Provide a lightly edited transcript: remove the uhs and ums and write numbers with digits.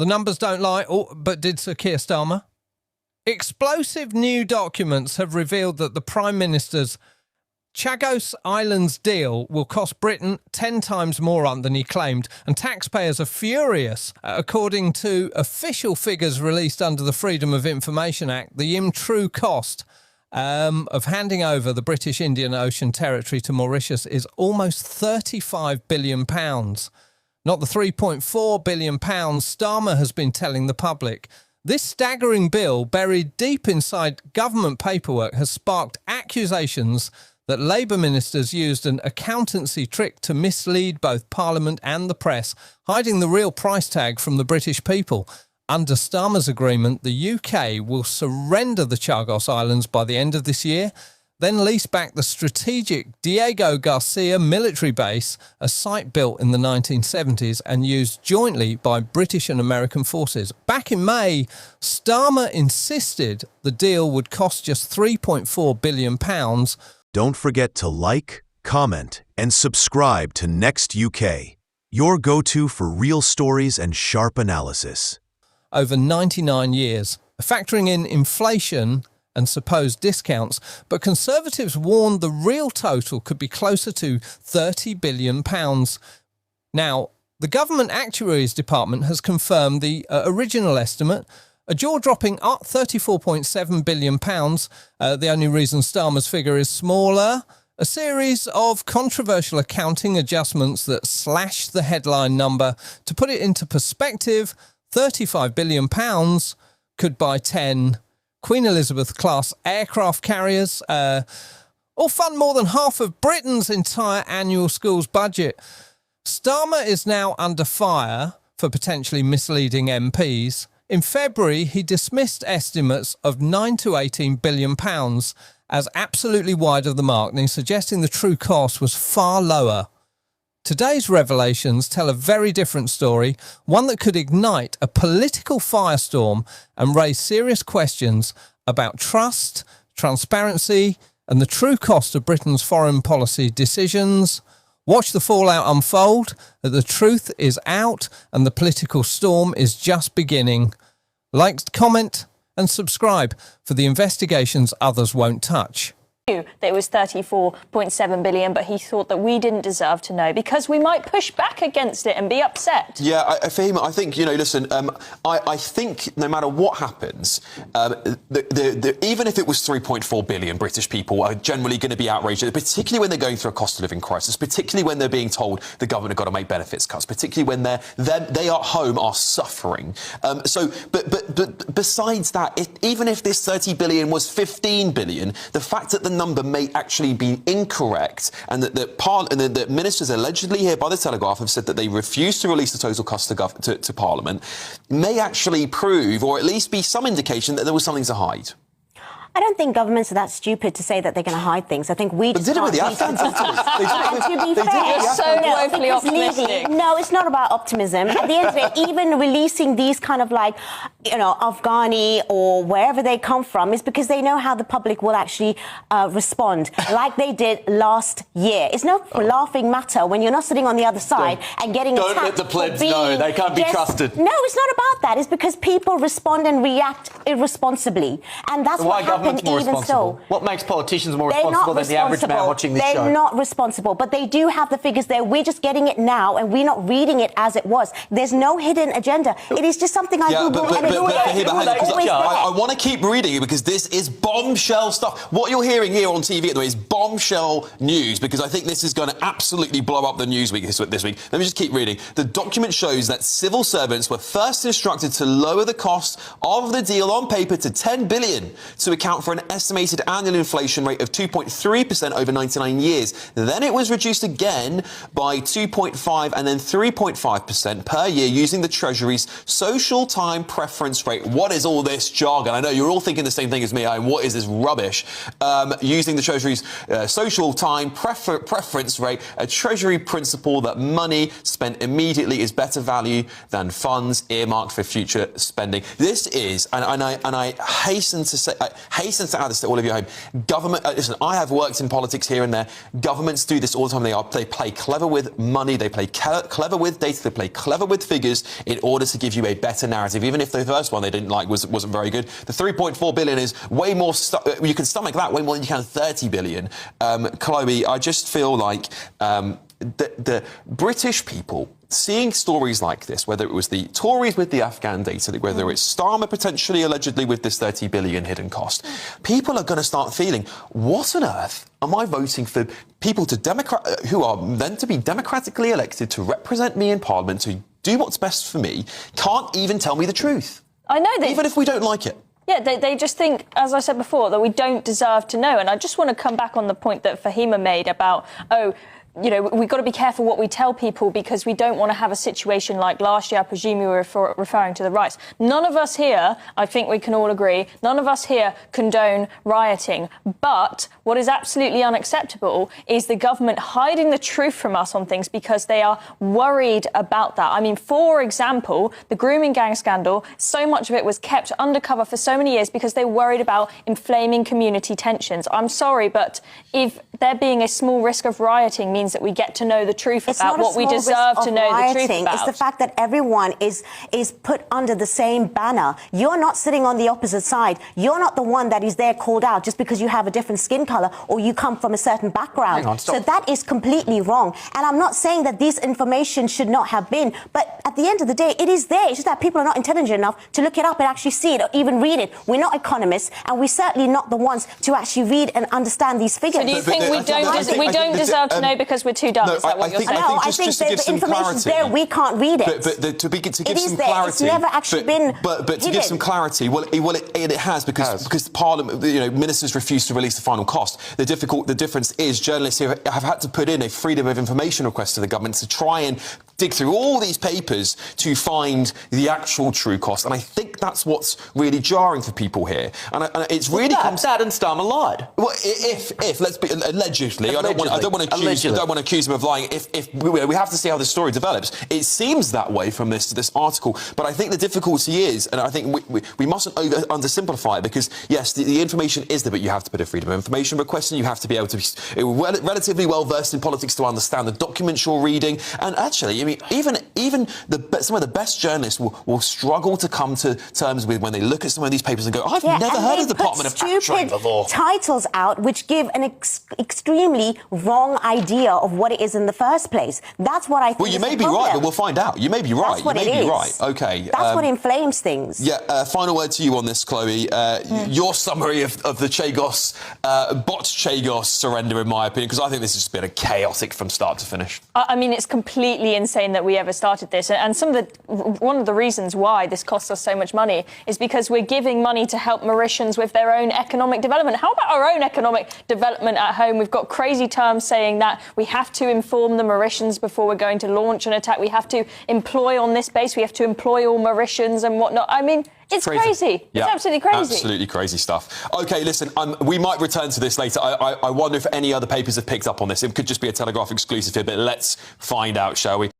The numbers don't lie, but did Sir Keir Starmer? Explosive new documents have revealed that the Prime Minister's Chagos Islands deal will cost Britain 10 times more than he claimed, and taxpayers are furious. According to official figures released under the Freedom of Information Act, the true cost of handing over the British Indian Ocean territory to Mauritius is almost £35 billion. Not the £3.4 billion Starmer has been telling the public. This staggering bill, buried deep inside government paperwork, has sparked accusations that Labour ministers used an accountancy trick to mislead both Parliament and the press, hiding the real price tag from the British people. Under Starmer's agreement, the UK will surrender the Chagos Islands by the end of this year, then lease back the strategic Diego Garcia military base, a site built in the 1970s and used jointly by British and American forces. Back in May, Starmer insisted the deal would cost just £3.4 billion. Don't forget to like, comment, and subscribe to Next UK, your go-to for real stories and sharp analysis. Over 99 years, factoring in inflation and supposed discounts, but Conservatives warned the real total could be closer to £30 billion. Now, the Government Actuaries Department has confirmed the original estimate, a jaw-dropping £34.7 billion. The only reason Starmer's figure is smaller, a series of controversial accounting adjustments that slash the headline number. To put it into perspective, £35 billion could buy 10 Queen Elizabeth-class aircraft carriers, or fund more than half of Britain's entire annual schools budget. Starmer is now under fire for potentially misleading MPs. In February, he dismissed estimates of £9 to £18 billion as absolutely wide of the mark, and suggesting the true cost was far lower. Today's revelations tell a very different story, one that could ignite a political firestorm and raise serious questions about trust, transparency, and the true cost of Britain's foreign policy decisions. Watch the fallout unfold. The truth is out and the political storm is just beginning. Like, comment, and subscribe for the investigations others won't touch. That it was 34.7 billion, but he thought that we didn't deserve to know because we might push back against it and be upset. Yeah, Fahima, I think, listen, I think no matter what happens, even if it was 3.4 billion, British people are generally going to be outraged, particularly when they're going through a cost of living crisis, particularly when they're being told the government have got to make benefits cuts, particularly when they at home are suffering. But besides that, even if this 30 billion was 15 billion, the fact that the number may actually be incorrect, and that ministers allegedly here by the Telegraph have said that they refuse to release the total cost to Parliament, may actually prove, or at least be some indication, that there was something to hide. I don't think governments are that stupid to say that they're going to hide things. I think we just did it with the Afghans. To be fair, so woefully optimistic. No, it's not about optimism. At the end of the day, even releasing these kind of Afghani or wherever they come from is because they know how the public will actually respond, like they did last year. It's no laughing matter when you're not sitting on the other side and getting attacked. Don't let the plebs know. They can't be trusted. No, it's not about that. It's because people respond and react irresponsibly. And that's what happened. Even so, what makes politicians more responsible than the average man watching this show? They're not responsible, but they do have the figures there. We're just getting it now, and we're not reading it as it was. There's no hidden agenda. It is just something I Googled, and I want to keep reading it because this is bombshell stuff. What you're hearing here on TV at the way is bombshell news, because I think this is going to absolutely blow up the news week this week. Let me just keep reading. The document shows that civil servants were first instructed to lower the cost of the deal on paper to 10 billion to account for an estimated annual inflation rate of 2.3% over 99 years. Then it was reduced again by 2.5 and then 3.5% per year using the Treasury's social time preference rate. What is all this jargon? I know you're all thinking the same thing as me. What is this rubbish? Using the Treasury's social time preference rate, a Treasury principle that money spent immediately is better value than funds earmarked for future spending. This is, and I hasten to say, hasten to add this to all of you at home. Government, listen, I have worked in politics here and there. Governments do this all the time. They play clever with money, they play clever with data, they play clever with figures in order to give you a better narrative, even if the first one they didn't like wasn't very good. The 3.4 billion is way more. You can stomach that way more than you can 30 billion. Chloe, I just feel like the British people seeing stories like this, whether it was the Tories with the Afghan data, whether it's Starmer potentially, allegedly, with this 30 billion hidden cost, people are going to start feeling, what on earth am I voting for people who are meant to be democratically elected to represent me in Parliament, to do what's best for me, can't even tell me the truth? I know that. Even if we don't like it. Yeah, they just think, as I said before, that we don't deserve to know. And I just want to come back on the point that Fahima made about, we've got to be careful what we tell people because we don't want to have a situation like last year. I presume you were referring to the riots. None of us here, I think we can all agree, none of us here condone rioting. But what is absolutely unacceptable is the government hiding the truth from us on things because they are worried about that. I mean, for example, the grooming gang scandal, so much of it was kept undercover for so many years because they worried about inflaming community tensions. I'm sorry, but if there being a small risk of rioting means that we get to know the truth about what we deserve to know the truth about. It's the fact that everyone is put under the same banner. You're not sitting on the opposite side. You're not the one that is there called out just because you have a different skin colour or you come from a certain background. Hang on, stop. So that is completely wrong. And I'm not saying that this information should not have been, but at the end of the day, it is there. It's just that people are not intelligent enough to look it up and actually see it or even read it. We're not economists, and we're certainly not the ones to actually read and understand these figures. So do you think we don't deserve to know because we're too dumb? Is that what you're saying? No, I think the information's there. We can't read it. But to give some there. clarity, it's never actually been But to give some clarity, it has because Parliament, ministers refuse to release the final cost. The difference is journalists here have had to put in a freedom of information request to the government to try and dig through all these papers to find the actual true cost. And I think that's what's really jarring for people here. And it's really that and Starmer lied. Well, if let's be allegedly, I don't want to accuse him of lying. If we have to see how the story develops. It seems that way from this article, but I think the difficulty is, and I think we mustn't undersimplify it, because yes, the information is there, but you have to put a freedom of information request, and you have to be able to be relatively well versed in politics to understand the documents you're reading. And actually, I mean, even some of the best journalists will struggle to come to terms with when they look at some of these papers and go, I've never heard of the Department of Actuary before. Titles out which give an extremely wrong idea of what it is in the first place. That's what I think. Well, you may be right, but we'll find out. You may be right. That's what you may be right. Okay. That's what inflames things. Yeah. Final word to you on this, Chloe. Your summary of the Chagos, botched Chagos surrender, in my opinion, because I think this has been a chaotic from start to finish. I mean, it's completely insane that we ever started this. And one of the reasons why this costs us so much money is because we're giving money to help Mauritians with their own economic development. How about our own economic development at home? We've got crazy terms saying that we have to inform the Mauritians before we're going to launch an attack. We have to employ on this base. We have to employ all Mauritians and whatnot. I mean, it's crazy. Yeah, it's absolutely crazy. Absolutely crazy stuff. OK, listen, we might return to this later. I wonder if any other papers have picked up on this. It could just be a Telegraph exclusive here, but let's find out, shall we?